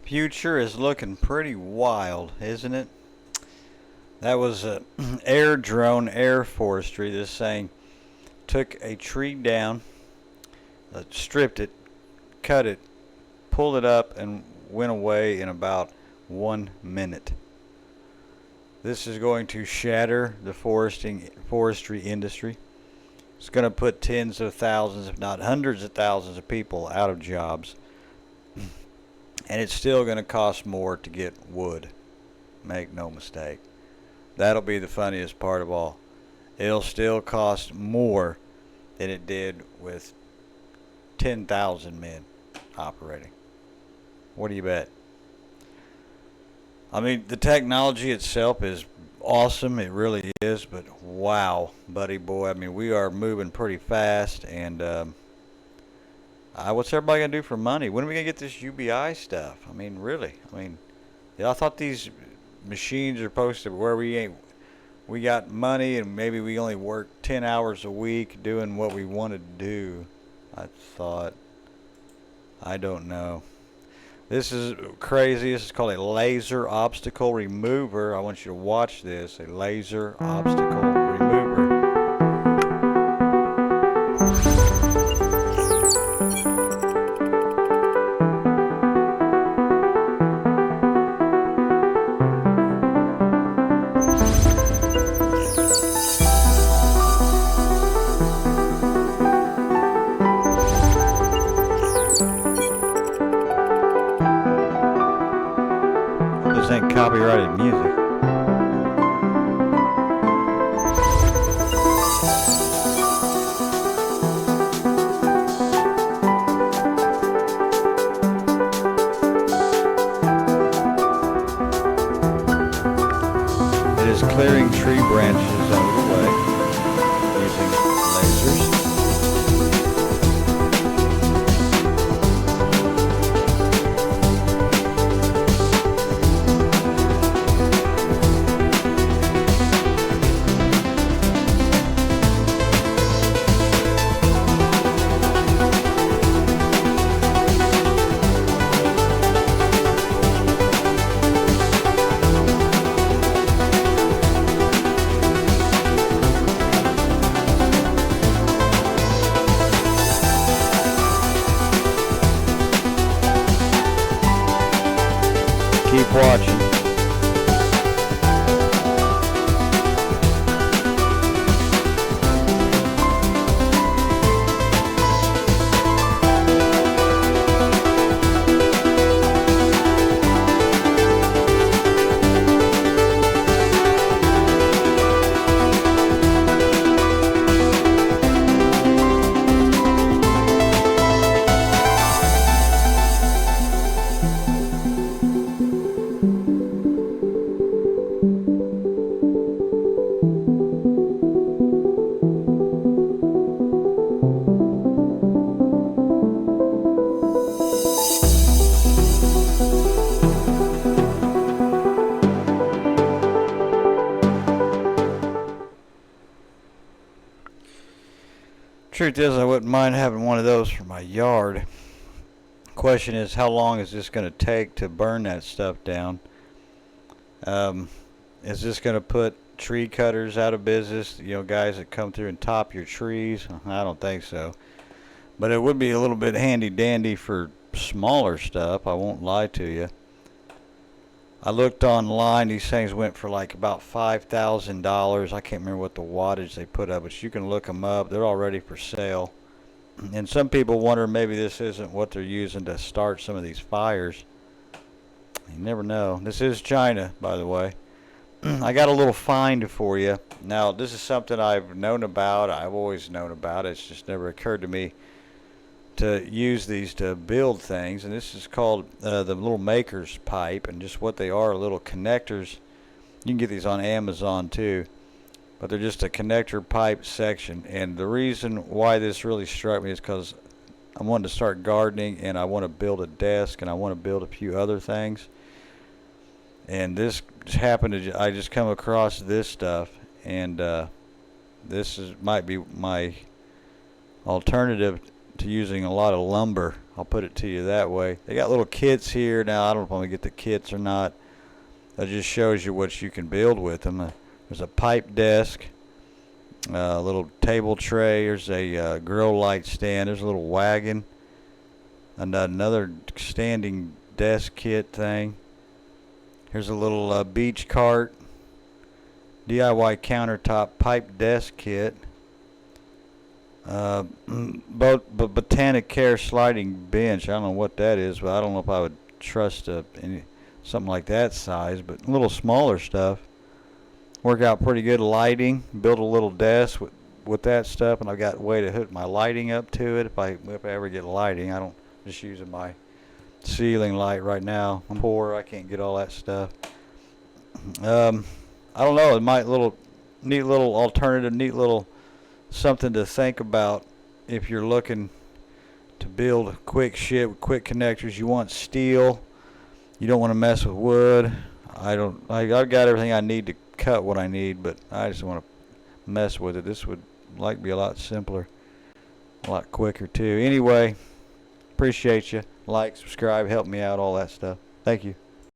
Future is looking pretty wild, isn't it? That was a air drone, AirForestry. This thing took a tree down, stripped it, cut it, pulled it up, and went away in about 1 minute. This is going to shatter the forestry industry. It's going to put tens of thousands, if not hundreds of thousands of people out of jobs. And it's still going to cost more to get wood. Make no mistake. That'll be the funniest part of all. It'll still cost more than it did with 10,000 men operating. What do you bet? I mean, the technology itself is awesome. It really is. But wow, buddy boy. I mean, we are moving pretty fast. And what's everybody going to do for money? When are we going to get this UBI stuff? I mean, really. I mean, I thought these machines are supposed to where we got money and maybe we only work 10 hours a week doing what we want to do. I don't know. This is crazy. This is called a laser obstacle remover. I want you to watch this. A laser obstacle remover. This ain't copyrighted music. It is clearing tree branches out of the way using lasers. Keep watching. Truth is, I wouldn't mind having one of those for my yard. Question is, how long is this going to take to burn that stuff down? Is this going to put tree cutters out of business? You know, guys that come through and top your trees? I don't think so. But it would be a little bit handy dandy for smaller stuff. I won't lie to you. I looked online. These things went for like about $5,000. I can't remember what the wattage they put up, but you can look them up. They're all ready for sale. And some people wonder maybe this isn't what they're using to start some of these fires. You never know. This is China, by the way. I got a little find for you. Now, this is something I've known about. I've always known about it. It's just never occurred to me to use these to build things. And this is called the little maker's pipe. And just what they are little connectors. You can get these on Amazon too. But they're just a connector pipe section. And the reason why this really struck me is because I wanted to start gardening and I want to build a desk and I want to build a few other things. And this just happened to, I just come across this stuff, and this might be my alternative to using a lot of lumber. I'll put it to you that way. They got little kits here. Now, I don't know if I'm going to get the kits or not. That just shows you what you can build with them. There's a pipe desk, a little table tray. There's a grill light stand. There's a little wagon. And another standing desk kit thing. Here's a little beach cart. DIY countertop pipe desk kit. Botanic care sliding bench. I don't know what that is, but I don't know if I would trust something like that size. But a little smaller stuff. Work out pretty good. Lighting. Build a little desk with that stuff, and I've got a way to hook my lighting up to it. If I ever get lighting, I don't just using my ceiling light right now. I'm poor. I can't get all that stuff. I don't know. It might neat little alternative, neat little something to think about if you're looking to build quick shit with quick connectors. You want steel. You don't want to mess with wood. I've got everything I need to cut what I need, but I just want to mess with it. This would be a lot simpler, a lot quicker too. Anyway, appreciate you. Like, subscribe, help me out, all that stuff. Thank you.